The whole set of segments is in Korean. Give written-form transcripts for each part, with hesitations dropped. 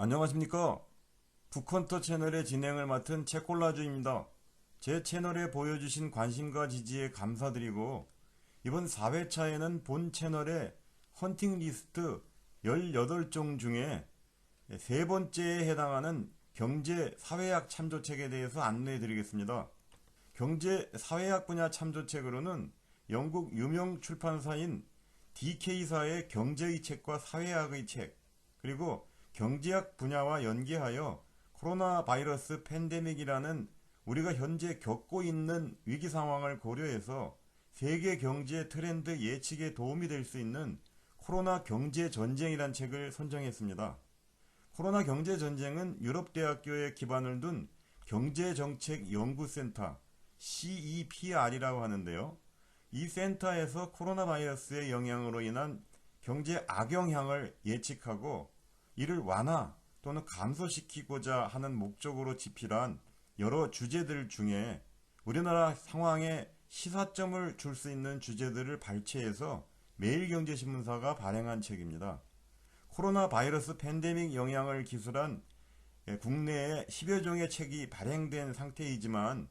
안녕하십니까. 북헌터 채널의 진행을 맡은 채콜라주입니다. 제 채널에 보여주신 관심과 지지에 감사드리고 이번 4회차에는 본 채널의 헌팅 리스트 18종 중에 세 번째에 해당하는 경제 사회학 참조책에 대해서 안내해 드리겠습니다. 경제 사회학 분야 참조책으로는 영국 유명 출판사인 DK사의 경제의 책과 사회학의 책, 그리고 경제학 분야와 연계하여 코로나 바이러스 팬데믹이라는 우리가 현재 겪고 있는 위기 상황을 고려해서 세계 경제 트렌드 예측에 도움이 될 수 있는 코로나 경제 전쟁이란 책을 선정했습니다. 코로나 경제 전쟁은 유럽대학교에 기반을 둔 경제정책연구센터 CEPR이라고 하는데요. 이 센터에서 코로나 바이러스의 영향으로 인한 경제 악영향을 예측하고 이를 완화 또는 감소시키고자 하는 목적으로 집필한 여러 주제들 중에 우리나라 상황에 시사점을 줄 수 있는 주제들을 발췌해서 매일경제신문사가 발행한 책입니다. 코로나 바이러스 팬데믹 영향을 기술한 국내에 10여 종의 책이 발행된 상태이지만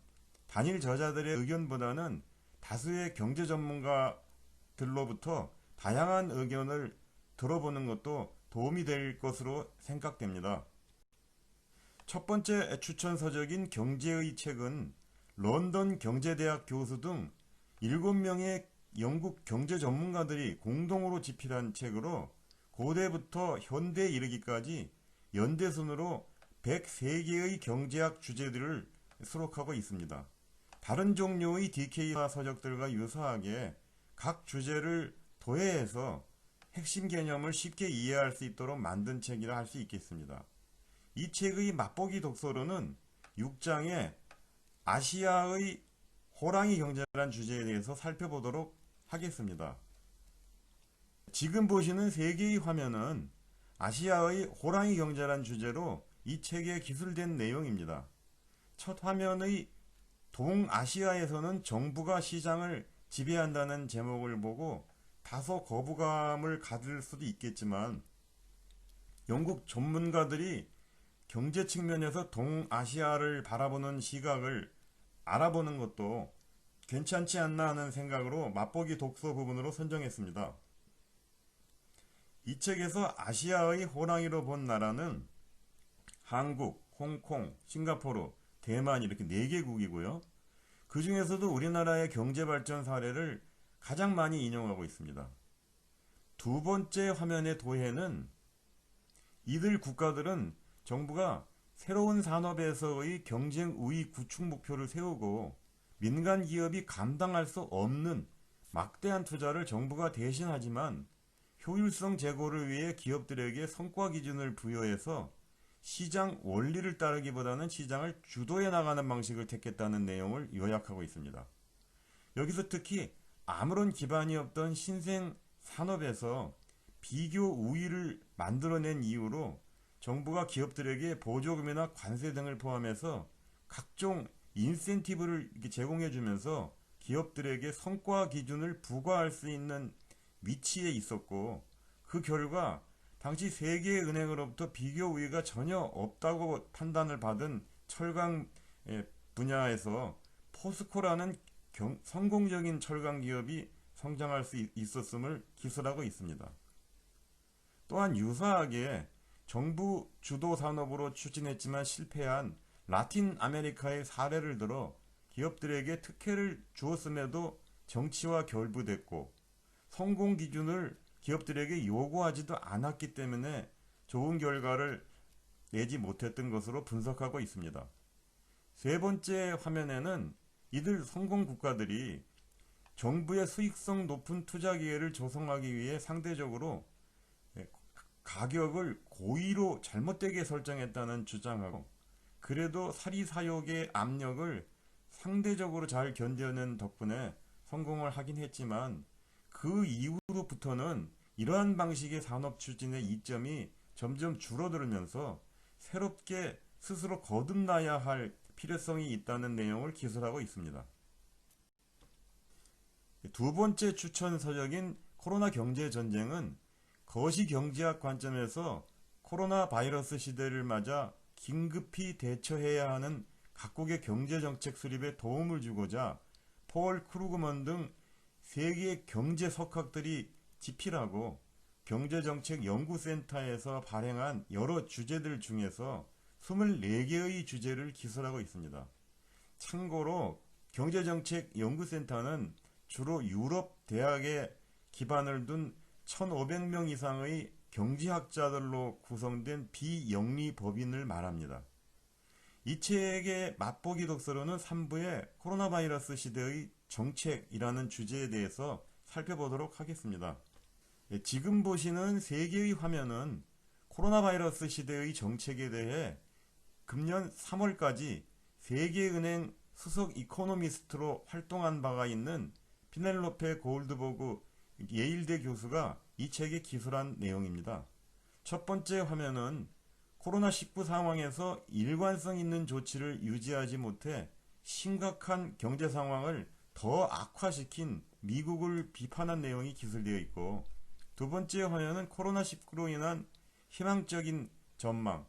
단일 저자들의 의견보다는 다수의 경제 전문가들로부터 다양한 의견을 들어보는 것도 도움이 될 것으로 생각됩니다. 첫 번째 추천 서적인 경제의 책은 런던 경제대학 교수 등 7명의 영국 경제 전문가들이 공동으로 집필한 책으로 고대부터 현대에 이르기까지 연대순으로 103개의 경제학 주제들을 수록하고 있습니다. 다른 종류의 DK사 서적들과 유사하게 각 주제를 도해해서 핵심 개념을 쉽게 이해할 수 있도록 만든 책이라 할 수 있겠습니다. 이 책의 맛보기 독서로는 6장에 아시아의 호랑이 경제라는 주제에 대해서 살펴보도록 하겠습니다. 지금 보시는 3개의 화면은 아시아의 호랑이 경제라는 주제로 이 책에 기술된 내용입니다. 첫 화면의 동아시아에서는 정부가 시장을 지배한다는 제목을 보고 다소 거부감을 가질 수도 있겠지만 영국 전문가들이 경제 측면에서 동아시아를 바라보는 시각을 알아보는 것도 괜찮지 않나 하는 생각으로 맛보기 독서 부분으로 선정했습니다. 이 책에서 아시아의 호랑이로 본 나라는 한국, 홍콩, 싱가포르, 대만 이렇게 4개국이고요. 그 중에서도 우리나라의 경제발전 사례를 가장 많이 인용하고 있습니다. 두 번째 화면의 도해는 이들 국가들은 정부가 새로운 산업에서의 경쟁 우위 구축 목표를 세우고 민간 기업이 감당할 수 없는 막대한 투자를 정부가 대신하지만 효율성 제고를 위해 기업들에게 성과 기준을 부여해서 시장 원리를 따르기보다는 시장을 주도해 나가는 방식을 택했다는 내용을 요약하고 있습니다. 여기서 특히 아무런 기반이 없던 신생 산업에서 비교 우위를 만들어낸 이유로 정부가 기업들에게 보조금이나 관세 등을 포함해서 각종 인센티브를 제공해 주면서 기업들에게 성과 기준을 부과할 수 있는 위치에 있었고, 그 결과 당시 세계은행으로부터 비교 우위가 전혀 없다고 판단을 받은 철강 분야에서 포스코라는 성공적인 철강 기업이 성장할 수 있었음을 기술하고 있습니다. 또한 유사하게 정부 주도 산업으로 추진했지만 실패한 라틴 아메리카의 사례를 들어 기업들에게 특혜를 주었음에도 정치와 결부됐고 성공 기준을 기업들에게 요구하지도 않았기 때문에 좋은 결과를 내지 못했던 것으로 분석하고 있습니다. 세 번째 화면에는 이들 성공 국가들이 정부의 수익성 높은 투자 기회를 조성하기 위해 상대적으로 가격을 고의로 잘못되게 설정했다는 주장하고, 그래도 사리사욕의 압력을 상대적으로 잘 견뎌낸 덕분에 성공을 하긴 했지만 그 이후로부터는 이러한 방식의 산업 추진의 이점이 점점 줄어들면서 새롭게 스스로 거듭나야 할 필요성이 있다는 내용을 기술하고 있습니다. 두 번째 추천 서적인 코로나 경제 전쟁은 거시경제학 관점에서 코로나 바이러스 시대를 맞아 긴급히 대처해야 하는 각국의 경제정책 수립에 도움을 주고자 폴 크루그먼 등 세계 경제 석학들이 집필하고 경제정책연구센터에서 발행한 여러 주제들 중에서 24개의 주제를 기술하고 있습니다. 참고로 경제정책연구센터는 주로 유럽 대학에 기반을 둔 1,500명 이상의 경제학자들로 구성된 비영리 법인을 말합니다. 이 책의 맛보기 독서로는 3부에 코로나 바이러스 시대의 정책이라는 주제에 대해서 살펴보도록 하겠습니다. 지금 보시는 세 개의 화면은 코로나 바이러스 시대의 정책에 대해 금년 3월까지 세계은행 수석 이코노미스트로 활동한 바가 있는 피넬로페 골드버그 예일대 교수가 이 책에 기술한 내용입니다. 첫 번째 화면은 코로나19 상황에서 일관성 있는 조치를 유지하지 못해 심각한 경제 상황을 더 악화시킨 미국을 비판한 내용이 기술되어 있고, 두 번째 화면은 코로나19로 인한 희망적인 전망,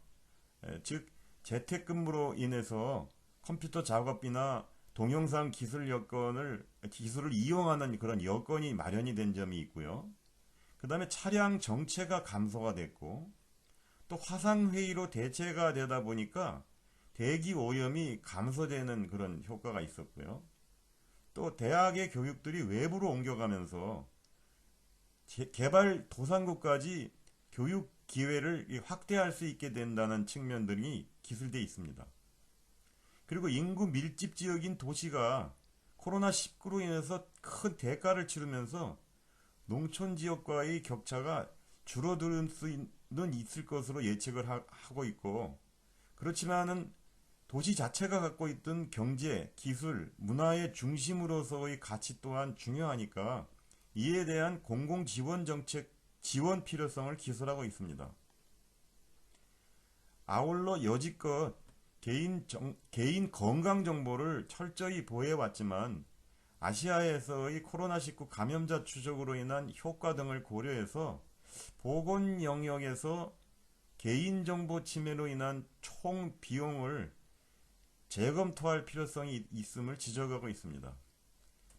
즉 재택근무로 인해서 컴퓨터 작업이나 동영상 기술을 이용하는 그런 여건이 마련이 된 점이 있고요. 그 다음에 차량 정체가 감소가 됐고, 또 화상회의로 대체가 되다 보니까 대기 오염이 감소되는 그런 효과가 있었고요. 또 대학의 교육들이 외부로 옮겨가면서 개발도상국까지 교육 기회를 확대할 수 있게 된다는 측면들이 기술되어 있습니다. 그리고 인구 밀집 지역인 도시가 코로나19로 인해서 큰 대가를 치르면서 농촌 지역과의 격차가 줄어들 수는 있을 것으로 예측을 하고 있고, 그렇지만은 도시 자체가 갖고 있던 경제, 기술, 문화의 중심으로서의 가치 또한 중요하니까 이에 대한 공공 지원 정책 지원 필요성을 기술하고 있습니다. 아울러 여지껏 개인 건강 정보를 철저히 보호해왔지만 아시아에서의 코로나19 감염자 추적으로 인한 효과 등을 고려해서 보건 영역에서 개인정보 침해로 인한 총 비용을 재검토할 필요성이 있음을 지적하고 있습니다.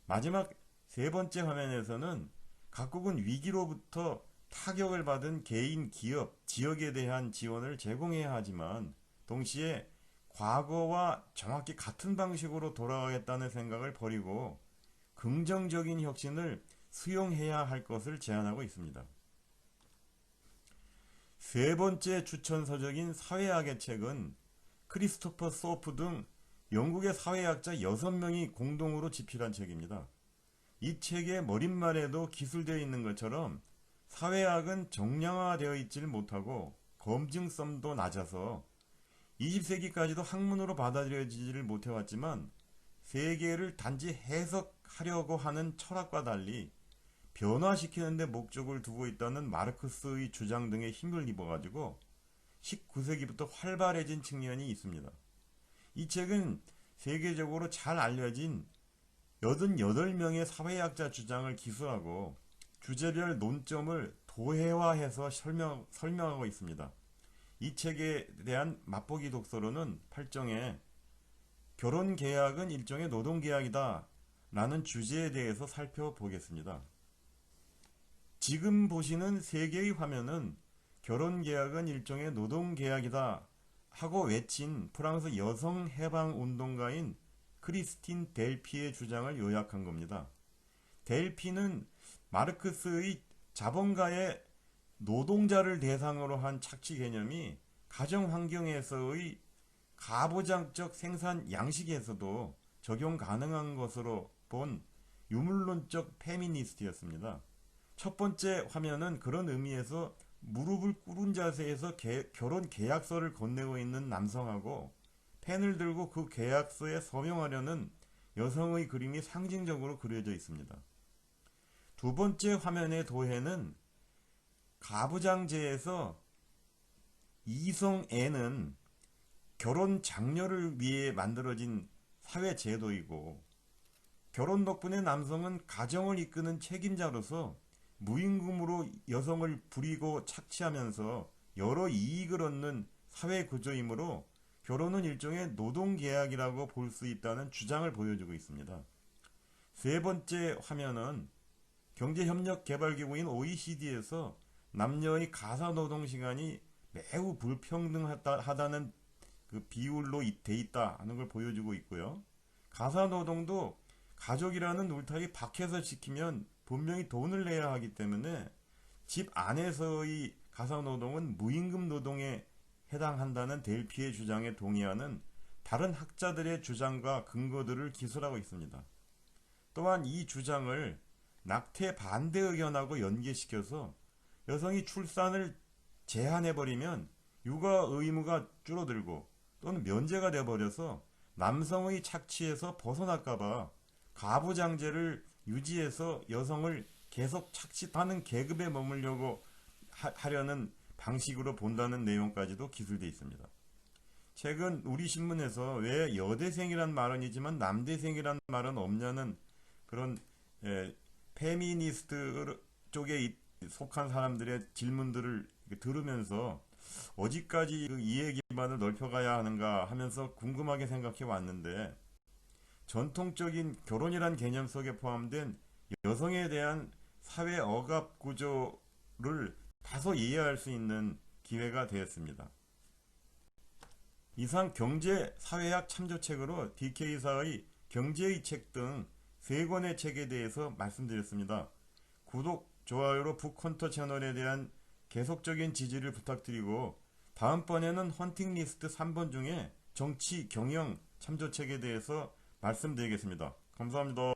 마지막 세 번째 화면에서는 각국은 위기로부터 타격을 받은 개인, 기업, 지역에 대한 지원을 제공해야 하지만 동시에 과거와 정확히 같은 방식으로 돌아가겠다는 생각을 버리고 긍정적인 혁신을 수용해야 할 것을 제안하고 있습니다. 세 번째 추천서적인 사회학의 책은 크리스토퍼 소프 등 영국의 사회학자 6명이 공동으로 집필한 책입니다. 이 책의 머릿말에도 기술되어 있는 것처럼 사회학은 정량화되어 있질 못하고 검증성도 낮아서 20세기까지도 학문으로 받아들여지지를 못해왔지만 세계를 단지 해석하려고 하는 철학과 달리 변화시키는 데 목적을 두고 있다는 마르크스의 주장 등에 힘을 입어가지고 19세기부터 활발해진 측면이 있습니다. 이 책은 세계적으로 잘 알려진 88명의 사회학자 주장을 기술하고 주제별 논점을 도해화해서 설명하고 있습니다. 이 책에 대한 맛보기 독서로는 8종에 결혼계약은 일종의 노동계약이다 라는 주제에 대해서 살펴보겠습니다. 지금 보시는 세 개의 화면은 결혼계약은 일종의 노동계약이다 하고 외친 프랑스 여성해방운동가인 크리스틴 델피의 주장을 요약한 겁니다. 델피는 마르크스의 자본가의 노동자를 대상으로 한 착취 개념이 가정환경에서의 가부장적 생산 양식에서도 적용 가능한 것으로 본 유물론적 페미니스트였습니다. 첫 번째 화면은 그런 의미에서 무릎을 꿇은 자세에서 결혼 계약서를 건네고 있는 남성하고 펜을 들고 그 계약서에 서명하려는 여성의 그림이 상징적으로 그려져 있습니다. 두 번째 화면의 도해는 가부장제에서 이성애는 결혼 장려를 위해 만들어진 사회제도이고 결혼 덕분에 남성은 가정을 이끄는 책임자로서 무임금으로 여성을 부리고 착취하면서 여러 이익을 얻는 사회 구조이므로 결혼은 일종의 노동계약이라고 볼 수 있다는 주장을 보여주고 있습니다. 세 번째 화면은 경제협력개발기구인 OECD에서 남녀의 가사노동시간이 매우 불평등하다는 그 비율로 돼 있다 하는 걸 보여주고 있고요. 가사노동도 가족이라는 울타리 밖에서 지키면 분명히 돈을 내야 하기 때문에 집 안에서의 가사노동은 무임금 노동에 해당한다는 델피의 주장에 동의하는 다른 학자들의 주장과 근거들을 기술하고 있습니다. 또한 이 주장을 낙태 반대 의견하고 연계시켜서 여성이 출산을 제한해버리면 육아 의무가 줄어들고 또는 면제가 돼버려서 남성의 착취에서 벗어날까봐 가부장제를 유지해서 여성을 계속 착취하는 계급에 머물려고 하려는 방식으로 본다는 내용까지도 기술되어 있습니다. 최근 우리 신문에서 왜 여대생이란 말은 있지만 남대생이란 말은 없냐는 그런 페미니스트 쪽에 속한 사람들의 질문들을 들으면서 어디까지 그 이해 기반을 넓혀가야 하는가 하면서 궁금하게 생각해 왔는데, 전통적인 결혼이란 개념 속에 포함된 여성에 대한 사회 억압 구조를 다소 이해할 수 있는 기회가 되었습니다. 이상 경제 사회학 참조책으로 DK사의 경제의 책 등 3권의 책에 대해서 말씀드렸습니다. 구독, 좋아요로 북헌터 채널에 대한 계속적인 지지를 부탁드리고, 다음번에는 헌팅 리스트 3번 중에 정치, 경영 참조책에 대해서 말씀드리겠습니다. 감사합니다.